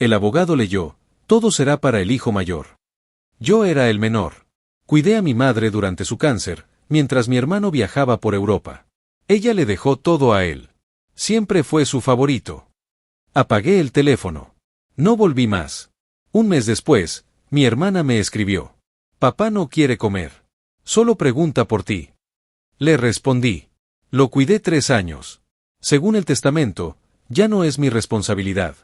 El abogado leyó: todo será para el hijo mayor. Yo era el menor. Cuidé a mi madre durante su cáncer, mientras mi hermano viajaba por Europa. Ella le dejó todo a él. Siempre fue su favorito. Apagué el teléfono. No volví más. Un mes después, mi hermana me escribió: papá no quiere comer. Solo pregunta por ti. Le respondí: lo cuidé 3 años. Según el testamento, ya no es mi responsabilidad.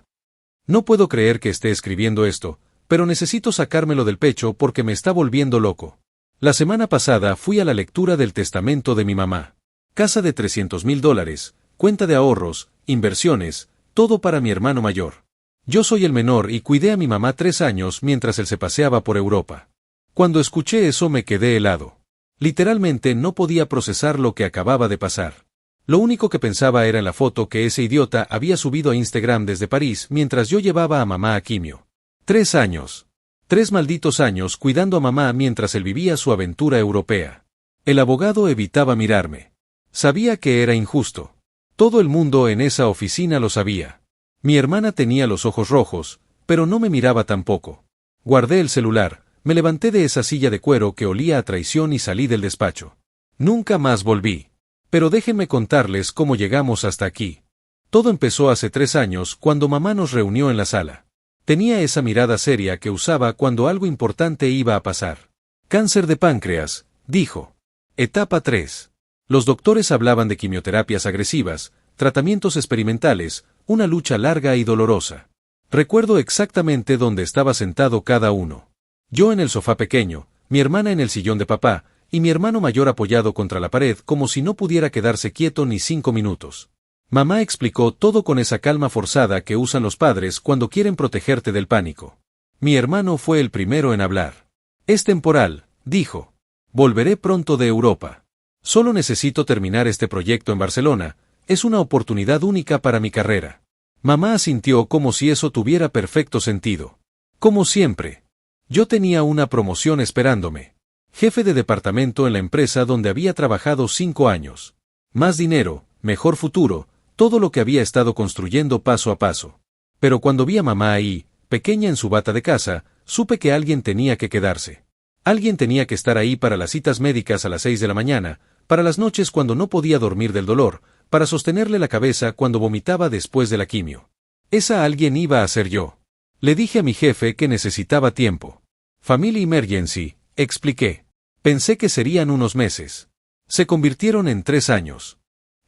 No puedo creer que esté escribiendo esto, pero necesito sacármelo del pecho porque me está volviendo loco. La semana pasada fui a la lectura del testamento de mi mamá. Casa de $300,000, cuenta de ahorros, inversiones, todo para mi hermano mayor. Yo soy el menor y cuidé a mi mamá 3 años mientras él se paseaba por Europa. Cuando escuché eso me quedé helado. Literalmente no podía procesar lo que acababa de pasar. Lo único que pensaba era en la foto que ese idiota había subido a Instagram desde París mientras yo llevaba a mamá a quimio. 3 años. 3 malditos años cuidando a mamá mientras él vivía su aventura europea. El abogado evitaba mirarme. Sabía que era injusto. Todo el mundo en esa oficina lo sabía. Mi hermana tenía los ojos rojos, pero no me miraba tampoco. Guardé el celular, me levanté de esa silla de cuero que olía a traición y salí del despacho. Nunca más volví. Pero déjenme contarles cómo llegamos hasta aquí. Todo empezó hace 3 años cuando mamá nos reunió en la sala. Tenía esa mirada seria que usaba cuando algo importante iba a pasar. Cáncer de páncreas, dijo. Etapa 3. Los doctores hablaban de quimioterapias agresivas, tratamientos experimentales, una lucha larga y dolorosa. Recuerdo exactamente dónde estaba sentado cada uno. Yo en el sofá pequeño, mi hermana en el sillón de papá, y mi hermano mayor apoyado contra la pared como si no pudiera quedarse quieto ni 5 minutos. Mamá explicó todo con esa calma forzada que usan los padres cuando quieren protegerte del pánico. Mi hermano fue el primero en hablar. Es temporal, dijo. Volveré pronto de Europa. Solo necesito terminar este proyecto en Barcelona, es una oportunidad única para mi carrera. Mamá asintió como si eso tuviera perfecto sentido. Como siempre. Yo tenía una promoción esperándome. Jefe de departamento en la empresa donde había trabajado 5 años. Más dinero, mejor futuro, todo lo que había estado construyendo paso a paso. Pero cuando vi a mamá ahí, pequeña en su bata de casa, supe que alguien tenía que quedarse. Alguien tenía que estar ahí para las citas médicas a las 6 de la mañana, para las noches cuando no podía dormir del dolor, para sostenerle la cabeza cuando vomitaba después de la quimio. Esa alguien iba a ser yo. Le dije a mi jefe que necesitaba tiempo. Family emergency, expliqué. Pensé que serían unos meses. Se convirtieron en 3 años.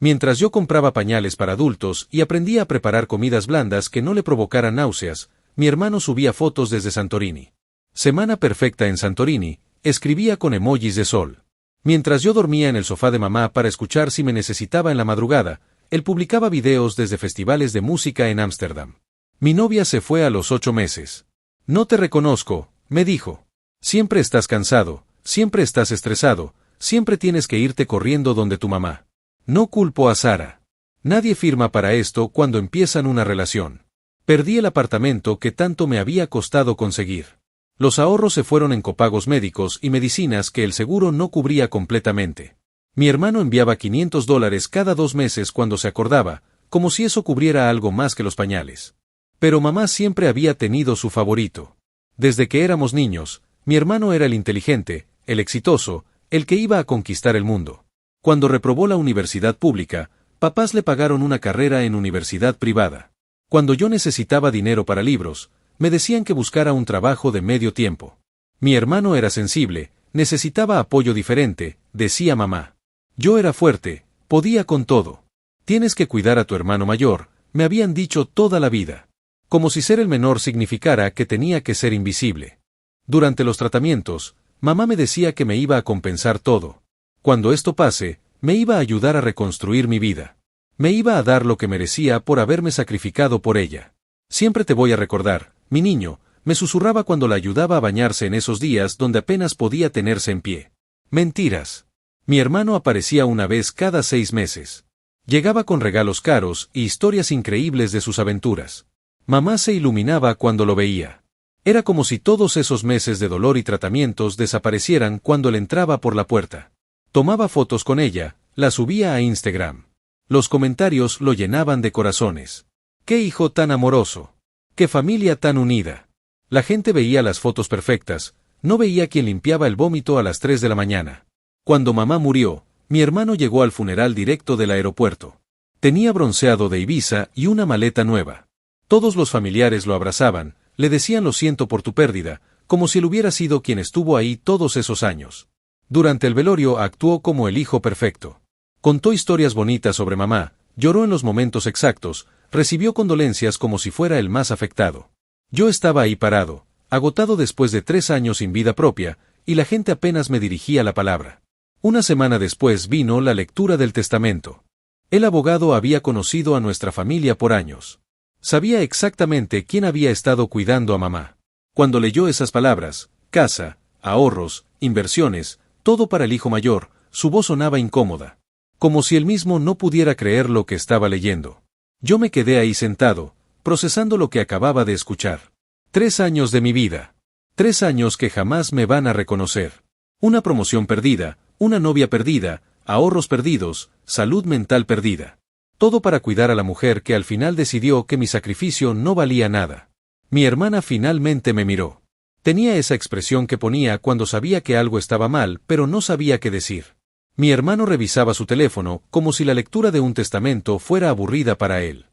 Mientras yo compraba pañales para adultos y aprendía a preparar comidas blandas que no le provocaran náuseas, mi hermano subía fotos desde Santorini. Semana perfecta en Santorini, escribía con emojis de sol. Mientras yo dormía en el sofá de mamá para escuchar si me necesitaba en la madrugada, él publicaba videos desde festivales de música en Ámsterdam. Mi novia se fue a los 8 meses. No te reconozco, me dijo. Siempre estás cansado, siempre estás estresado, siempre tienes que irte corriendo donde tu mamá. No culpo a Sara. Nadie firma para esto cuando empiezan una relación. Perdí el apartamento que tanto me había costado conseguir. Los ahorros se fueron en copagos médicos y medicinas que el seguro no cubría completamente. Mi hermano enviaba $500 cada 2 meses cuando se acordaba, como si eso cubriera algo más que los pañales. Pero mamá siempre había tenido su favorito. Desde que éramos niños, mi hermano era el inteligente, el exitoso, el que iba a conquistar el mundo. Cuando reprobó la universidad pública, papás le pagaron una carrera en universidad privada. Cuando yo necesitaba dinero para libros, me decían que buscara un trabajo de medio tiempo. Mi hermano era sensible, necesitaba apoyo diferente, decía mamá. Yo era fuerte, podía con todo. Tienes que cuidar a tu hermano mayor, me habían dicho toda la vida. Como si ser el menor significara que tenía que ser invisible. Durante los tratamientos, mamá me decía que me iba a compensar todo. Cuando esto pase, me iba a ayudar a reconstruir mi vida. Me iba a dar lo que merecía por haberme sacrificado por ella. Siempre te voy a recordar, mi niño, me susurraba cuando la ayudaba a bañarse en esos días donde apenas podía tenerse en pie. Mentiras. Mi hermano aparecía una vez cada 6 meses. Llegaba con regalos caros y historias increíbles de sus aventuras. Mamá se iluminaba cuando lo veía. Era como si todos esos meses de dolor y tratamientos desaparecieran cuando él entraba por la puerta. Tomaba fotos con ella, la subía a Instagram. Los comentarios lo llenaban de corazones. ¡Qué hijo tan amoroso! ¡Qué familia tan unida! La gente veía las fotos perfectas, no veía quien limpiaba el vómito a las 3 de la mañana. Cuando mamá murió, mi hermano llegó al funeral directo del aeropuerto. Tenía bronceado de Ibiza y una maleta nueva. Todos los familiares lo abrazaban, le decían lo siento por tu pérdida, como si él hubiera sido quien estuvo ahí todos esos años. Durante el velorio actuó como el hijo perfecto. Contó historias bonitas sobre mamá, lloró en los momentos exactos, recibió condolencias como si fuera el más afectado. Yo estaba ahí parado, agotado después de 3 años sin vida propia, y la gente apenas me dirigía la palabra. Una semana después vino la lectura del testamento. El abogado había conocido a nuestra familia por años. Sabía exactamente quién había estado cuidando a mamá. Cuando leyó esas palabras, casa, ahorros, inversiones, todo para el hijo mayor, su voz sonaba incómoda. Como si él mismo no pudiera creer lo que estaba leyendo. Yo me quedé ahí sentado, procesando lo que acababa de escuchar. 3 años de mi vida. 3 años que jamás me van a reconocer. Una promoción perdida, una novia perdida, ahorros perdidos, salud mental perdida. Todo para cuidar a la mujer que al final decidió que mi sacrificio no valía nada. Mi hermana finalmente me miró. Tenía esa expresión que ponía cuando sabía que algo estaba mal, pero no sabía qué decir. Mi hermano revisaba su teléfono, como si la lectura de un testamento fuera aburrida para él.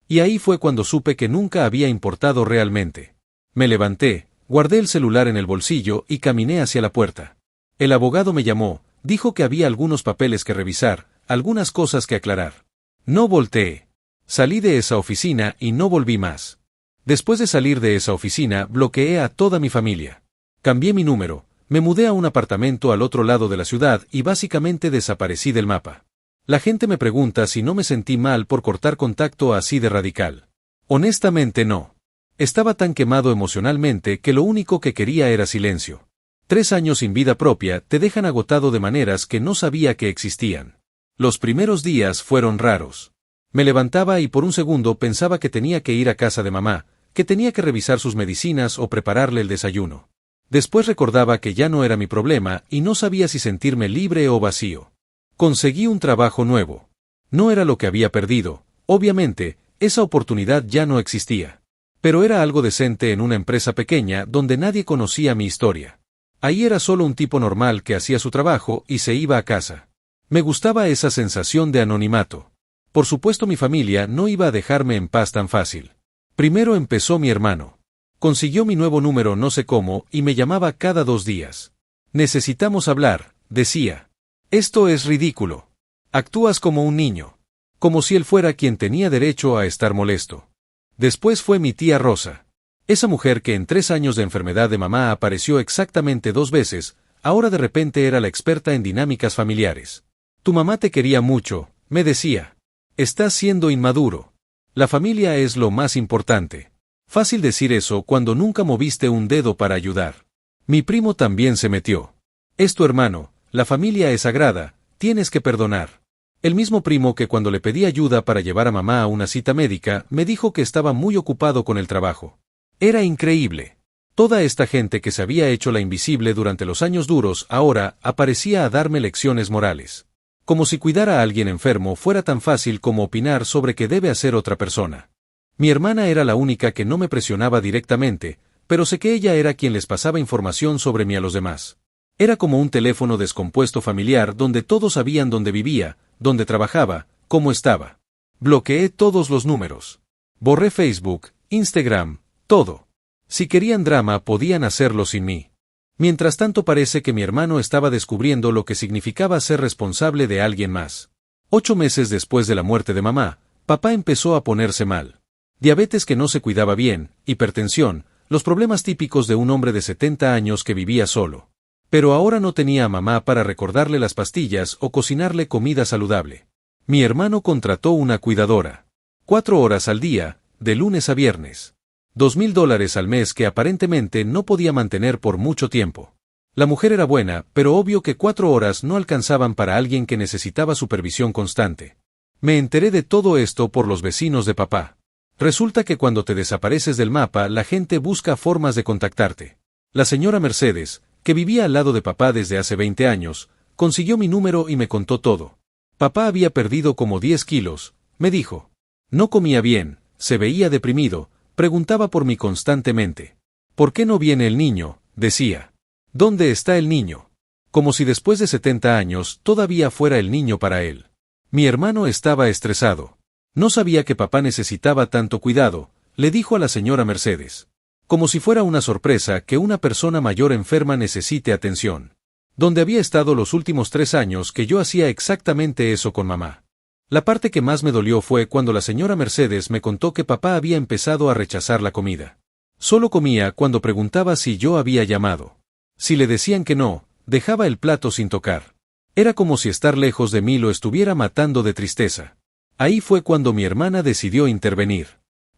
Y ahí fue cuando supe que nunca había importado realmente. Me levanté, guardé el celular en el bolsillo y caminé hacia la puerta. El abogado me llamó, dijo que había algunos papeles que revisar, algunas cosas que aclarar. No volteé. Salí de esa oficina y no volví más. Después de salir de esa oficina, bloqueé a toda mi familia. Cambié mi número, me mudé a un apartamento al otro lado de la ciudad y básicamente desaparecí del mapa. La gente me pregunta si no me sentí mal por cortar contacto así de radical. Honestamente no. Estaba tan quemado emocionalmente que lo único que quería era silencio. 3 años sin vida propia te dejan agotado de maneras que no sabía que existían. Los primeros días fueron raros. Me levantaba y por un segundo pensaba que tenía que ir a casa de mamá, que tenía que revisar sus medicinas o prepararle el desayuno. Después recordaba que ya no era mi problema y no sabía si sentirme libre o vacío. Conseguí un trabajo nuevo. No era lo que había perdido, obviamente, esa oportunidad ya no existía. Pero era algo decente en una empresa pequeña donde nadie conocía mi historia. Ahí era solo un tipo normal que hacía su trabajo y se iba a casa. Me gustaba esa sensación de anonimato. Por supuesto mi familia no iba a dejarme en paz tan fácil. Primero empezó mi hermano. Consiguió mi nuevo número no sé cómo y me llamaba cada 2 días. Necesitamos hablar, decía. Esto es ridículo. Actúas como un niño. Como si él fuera quien tenía derecho a estar molesto. Después fue mi tía Rosa. Esa mujer que en 3 años de enfermedad de mamá apareció exactamente 2 veces, ahora de repente era la experta en dinámicas familiares. Tu mamá te quería mucho, me decía. Estás siendo inmaduro. La familia es lo más importante. Fácil decir eso cuando nunca moviste un dedo para ayudar. Mi primo también se metió. Es tu hermano, la familia es sagrada, tienes que perdonar. El mismo primo que cuando le pedí ayuda para llevar a mamá a una cita médica, me dijo que estaba muy ocupado con el trabajo. Era increíble. Toda esta gente que se había hecho la invisible durante los años duros ahora aparecía a darme lecciones morales. Como si cuidar a alguien enfermo fuera tan fácil como opinar sobre qué debe hacer otra persona. Mi hermana era la única que no me presionaba directamente, pero sé que ella era quien les pasaba información sobre mí a los demás. Era como un teléfono descompuesto familiar donde todos sabían dónde vivía, dónde trabajaba, cómo estaba. Bloqueé todos los números. Borré Facebook, Instagram, todo. Si querían drama podían hacerlo sin mí. Mientras tanto parece que mi hermano estaba descubriendo lo que significaba ser responsable de alguien más. 8 meses después de la muerte de mamá, papá empezó a ponerse mal. Diabetes que no se cuidaba bien, hipertensión, los problemas típicos de un hombre de 70 años que vivía solo. Pero ahora no tenía a mamá para recordarle las pastillas o cocinarle comida saludable. Mi hermano contrató una cuidadora. 4 horas al día, de lunes a viernes. $2,000 al mes que aparentemente no podía mantener por mucho tiempo. La mujer era buena, pero obvio que 4 horas no alcanzaban para alguien que necesitaba supervisión constante. Me enteré de todo esto por los vecinos de papá. Resulta que cuando te desapareces del mapa la gente busca formas de contactarte. La señora Mercedes, que vivía al lado de papá desde hace 20 años, consiguió mi número y me contó todo. Papá había perdido como 10 kilos, me dijo. No comía bien, se veía deprimido, Preguntaba por mí constantemente. ¿Por qué no viene el niño?, decía. ¿Dónde está el niño? Como si después de 70 años todavía fuera el niño para él. Mi hermano estaba estresado. No sabía que papá necesitaba tanto cuidado, le dijo a la señora Mercedes. Como si fuera una sorpresa que una persona mayor enferma necesite atención. Donde había estado los últimos 3 años que yo hacía exactamente eso con mamá. La parte que más me dolió fue cuando la señora Mercedes me contó que papá había empezado a rechazar la comida. Solo comía cuando preguntaba si yo había llamado. Si le decían que no, dejaba el plato sin tocar. Era como si estar lejos de mí lo estuviera matando de tristeza. Ahí fue cuando mi hermana decidió intervenir.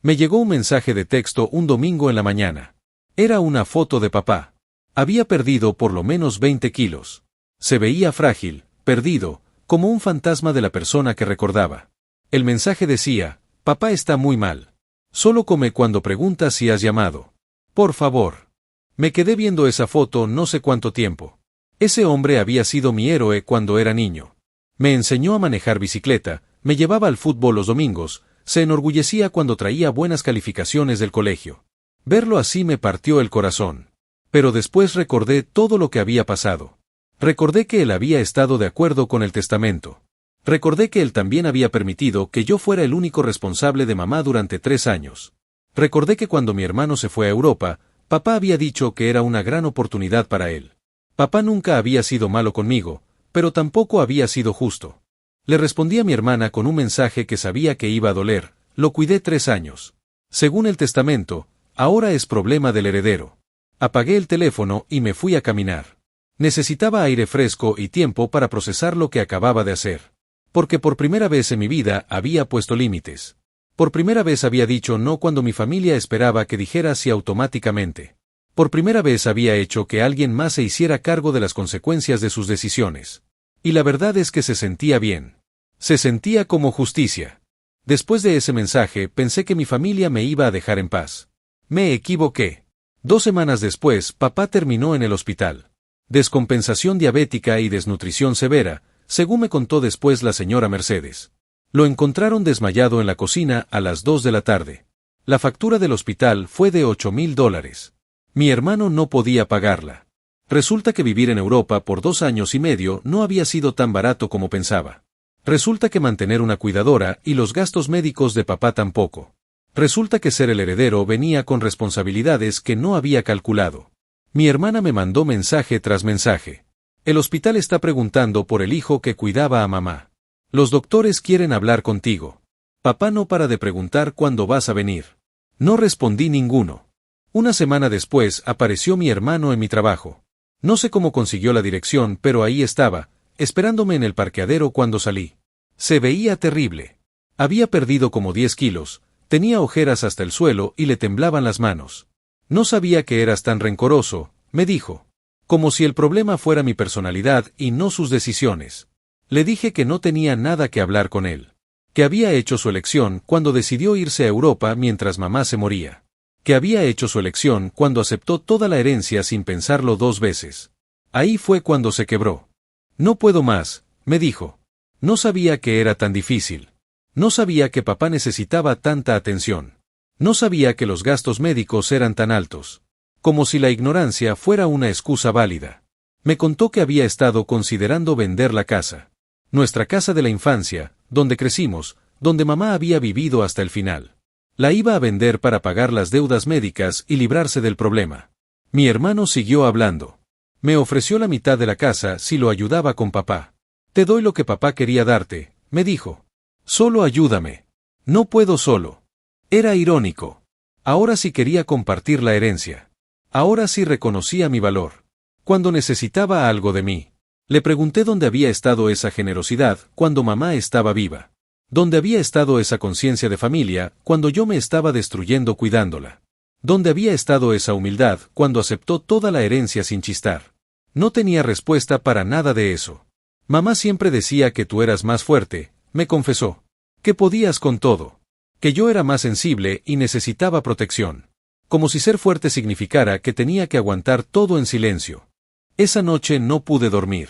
Me llegó un mensaje de texto un domingo en la mañana. Era una foto de papá. Había perdido por lo menos 20 kilos. Se veía frágil, perdido, como un fantasma de la persona que recordaba. El mensaje decía: papá está muy mal. Solo come cuando pregunta si has llamado. Por favor. Me quedé viendo esa foto no sé cuánto tiempo. Ese hombre había sido mi héroe cuando era niño. Me enseñó a manejar bicicleta, me llevaba al fútbol los domingos, se enorgullecía cuando traía buenas calificaciones del colegio. Verlo así me partió el corazón. Pero después recordé todo lo que había pasado. Recordé que él había estado de acuerdo con el testamento. Recordé que él también había permitido que yo fuera el único responsable de mamá durante 3 años. Recordé que cuando mi hermano se fue a Europa, papá había dicho que era una gran oportunidad para él. Papá nunca había sido malo conmigo, pero tampoco había sido justo. Le respondí a mi hermana con un mensaje que sabía que iba a doler: lo cuidé 3 años. Según el testamento, ahora es problema del heredero. Apagué el teléfono y me fui a caminar. Necesitaba aire fresco y tiempo para procesar lo que acababa de hacer. Porque por primera vez en mi vida había puesto límites. Por primera vez había dicho no cuando mi familia esperaba que dijera sí automáticamente. Por primera vez había hecho que alguien más se hiciera cargo de las consecuencias de sus decisiones. Y la verdad es que se sentía bien. Se sentía como justicia. Después de ese mensaje pensé que mi familia me iba a dejar en paz. Me equivoqué. 2 semanas después, papá terminó en el hospital. Descompensación diabética y desnutrición severa, según me contó después la señora Mercedes. Lo encontraron desmayado en la cocina a las 2 de la tarde. La factura del hospital fue de $8,000. Mi hermano no podía pagarla. Resulta que vivir en Europa por 2 años y medio no había sido tan barato como pensaba. Resulta que mantener una cuidadora y los gastos médicos de papá tampoco. Resulta que ser el heredero venía con responsabilidades que no había calculado. Mi hermana me mandó mensaje tras mensaje. El hospital está preguntando por el hijo que cuidaba a mamá. Los doctores quieren hablar contigo. Papá no para de preguntar cuándo vas a venir. No respondí ninguno. Una semana después apareció mi hermano en mi trabajo. No sé cómo consiguió la dirección, pero ahí estaba, esperándome en el parqueadero cuando salí. Se veía terrible. Había perdido como 10 kilos, tenía ojeras hasta el suelo y le temblaban las manos. No sabía que eras tan rencoroso, me dijo. Como si el problema fuera mi personalidad y no sus decisiones. Le dije que no tenía nada que hablar con él. Que había hecho su elección cuando decidió irse a Europa mientras mamá se moría. Que había hecho su elección cuando aceptó toda la herencia sin pensarlo 2 veces. Ahí fue cuando se quebró. No puedo más, me dijo. No sabía que era tan difícil. No sabía que papá necesitaba tanta atención. No sabía que los gastos médicos eran tan altos. Como si la ignorancia fuera una excusa válida. Me contó que había estado considerando vender la casa. Nuestra casa de la infancia, donde crecimos, donde mamá había vivido hasta el final. La iba a vender para pagar las deudas médicas y librarse del problema. Mi hermano siguió hablando. Me ofreció la mitad de la casa si lo ayudaba con papá. Te doy lo que papá quería darte, me dijo. Solo ayúdame. No puedo solo. Era irónico. Ahora sí quería compartir la herencia. Ahora sí reconocía mi valor. Cuando necesitaba algo de mí. Le pregunté dónde había estado esa generosidad cuando mamá estaba viva. ¿Dónde había estado esa conciencia de familia cuando yo me estaba destruyendo cuidándola? ¿Dónde había estado esa humildad cuando aceptó toda la herencia sin chistar? No tenía respuesta para nada de eso. Mamá siempre decía que tú eras más fuerte, me confesó. Que podías con todo. Que yo era más sensible y necesitaba protección. Como si ser fuerte significara que tenía que aguantar todo en silencio. Esa noche no pude dormir.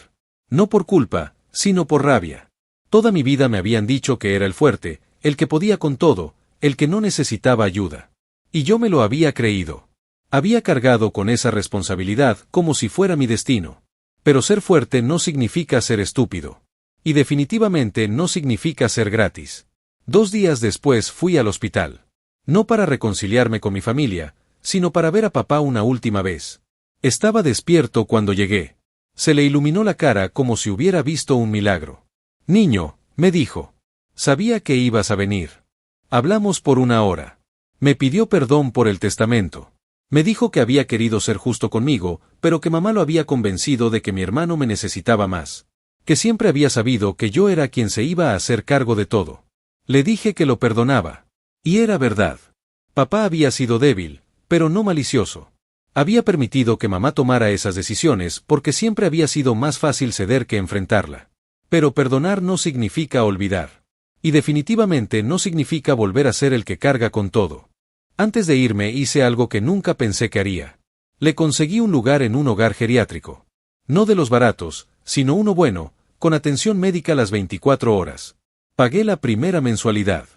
No por culpa, sino por rabia. Toda mi vida me habían dicho que era el fuerte, el que podía con todo, el que no necesitaba ayuda. Y yo me lo había creído. Había cargado con esa responsabilidad como si fuera mi destino. Pero ser fuerte no significa ser estúpido. Y definitivamente no significa ser gratis. 2 días después fui al hospital. No para reconciliarme con mi familia, sino para ver a papá una última vez. Estaba despierto cuando llegué. Se le iluminó la cara como si hubiera visto un milagro. Niño, me dijo. Sabía que ibas a venir. Hablamos por 1 hora. Me pidió perdón por el testamento. Me dijo que había querido ser justo conmigo, pero que mamá lo había convencido de que mi hermano me necesitaba más. Que siempre había sabido que yo era quien se iba a hacer cargo de todo. Le dije que lo perdonaba. Y era verdad. Papá había sido débil, pero no malicioso. Había permitido que mamá tomara esas decisiones porque siempre había sido más fácil ceder que enfrentarla. Pero perdonar no significa olvidar. Y definitivamente no significa volver a ser el que carga con todo. Antes de irme hice algo que nunca pensé que haría. Le conseguí un lugar en un hogar geriátrico. No de los baratos, sino uno bueno, con atención médica las 24 horas. Pagué la primera mensualidad.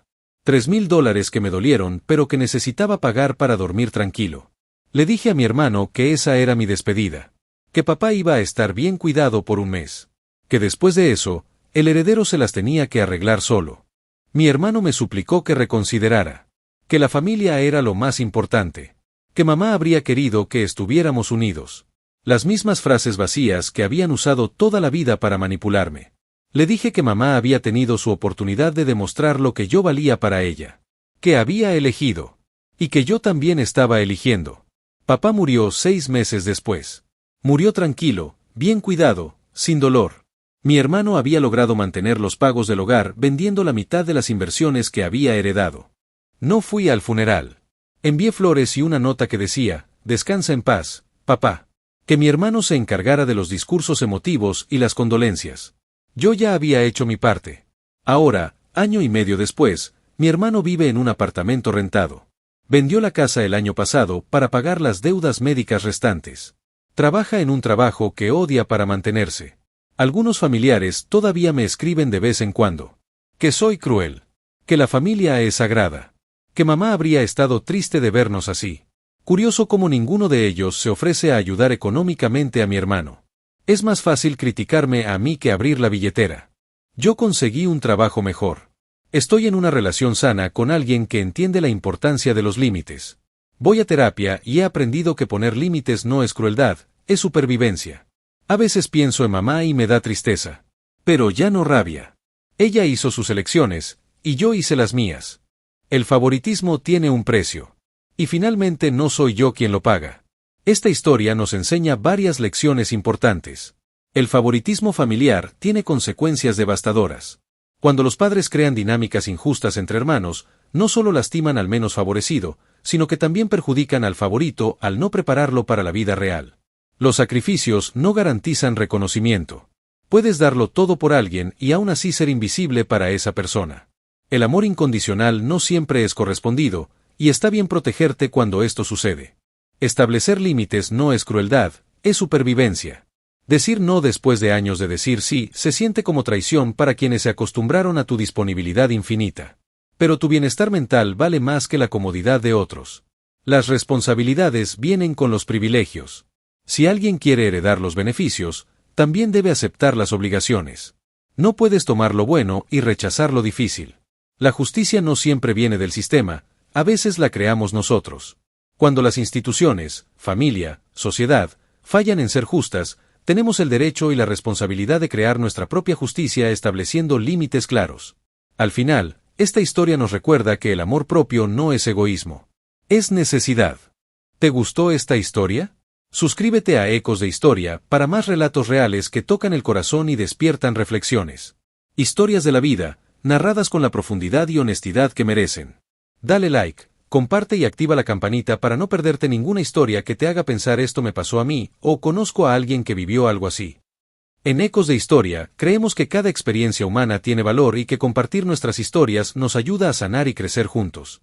$3,000 que me dolieron pero que necesitaba pagar para dormir tranquilo. Le dije a mi hermano que esa era mi despedida. Que papá iba a estar bien cuidado por 1 mes. Que después de eso, el heredero se las tenía que arreglar solo. Mi hermano me suplicó que reconsiderara. Que la familia era lo más importante. Que mamá habría querido que estuviéramos unidos. Las mismas frases vacías que habían usado toda la vida para manipularme. Le dije que mamá había tenido su oportunidad de demostrar lo que yo valía para ella. Que había elegido. Y que yo también estaba eligiendo. Papá murió 6 meses después. Murió tranquilo, bien cuidado, sin dolor. Mi hermano había logrado mantener los pagos del hogar vendiendo la mitad de las inversiones que había heredado. No fui al funeral. Envié flores y una nota que decía, descansa en paz, papá. Que mi hermano se encargara de los discursos emotivos y las condolencias. Yo ya había hecho mi parte. Ahora, 1 año y medio después, mi hermano vive en un apartamento rentado. Vendió la casa el año pasado para pagar las deudas médicas restantes. Trabaja en un trabajo que odia para mantenerse. Algunos familiares todavía me escriben de vez en cuando. Que soy cruel. Que la familia es sagrada. Que mamá habría estado triste de vernos así. Curioso cómo ninguno de ellos se ofrece a ayudar económicamente a mi hermano. Es más fácil criticarme a mí que abrir la billetera. Yo conseguí un trabajo mejor. Estoy en una relación sana con alguien que entiende la importancia de los límites. Voy a terapia y he aprendido que poner límites no es crueldad, es supervivencia. A veces pienso en mamá y me da tristeza. Pero ya no rabia. Ella hizo sus elecciones, y yo hice las mías. El favoritismo tiene un precio. Y finalmente no soy yo quien lo paga. Esta historia nos enseña varias lecciones importantes. El favoritismo familiar tiene consecuencias devastadoras. Cuando los padres crean dinámicas injustas entre hermanos, no solo lastiman al menos favorecido, sino que también perjudican al favorito al no prepararlo para la vida real. Los sacrificios no garantizan reconocimiento. Puedes darlo todo por alguien y aún así ser invisible para esa persona. El amor incondicional no siempre es correspondido, y está bien protegerte cuando esto sucede. Establecer límites no es crueldad, es supervivencia. Decir no después de años de decir sí se siente como traición para quienes se acostumbraron a tu disponibilidad infinita. Pero tu bienestar mental vale más que la comodidad de otros. Las responsabilidades vienen con los privilegios. Si alguien quiere heredar los beneficios, también debe aceptar las obligaciones. No puedes tomar lo bueno y rechazar lo difícil. La justicia no siempre viene del sistema, a veces la creamos nosotros. Cuando las instituciones, familia, sociedad, fallan en ser justas, tenemos el derecho y la responsabilidad de crear nuestra propia justicia estableciendo límites claros. Al final, esta historia nos recuerda que el amor propio no es egoísmo. Es necesidad. ¿Te gustó esta historia? Suscríbete a Ecos de Historia para más relatos reales que tocan el corazón y despiertan reflexiones. Historias de la vida, narradas con la profundidad y honestidad que merecen. Dale like, comparte y activa la campanita para no perderte ninguna historia que te haga pensar esto me pasó a mí, o conozco a alguien que vivió algo así. En Ecos de Historia, creemos que cada experiencia humana tiene valor y que compartir nuestras historias nos ayuda a sanar y crecer juntos.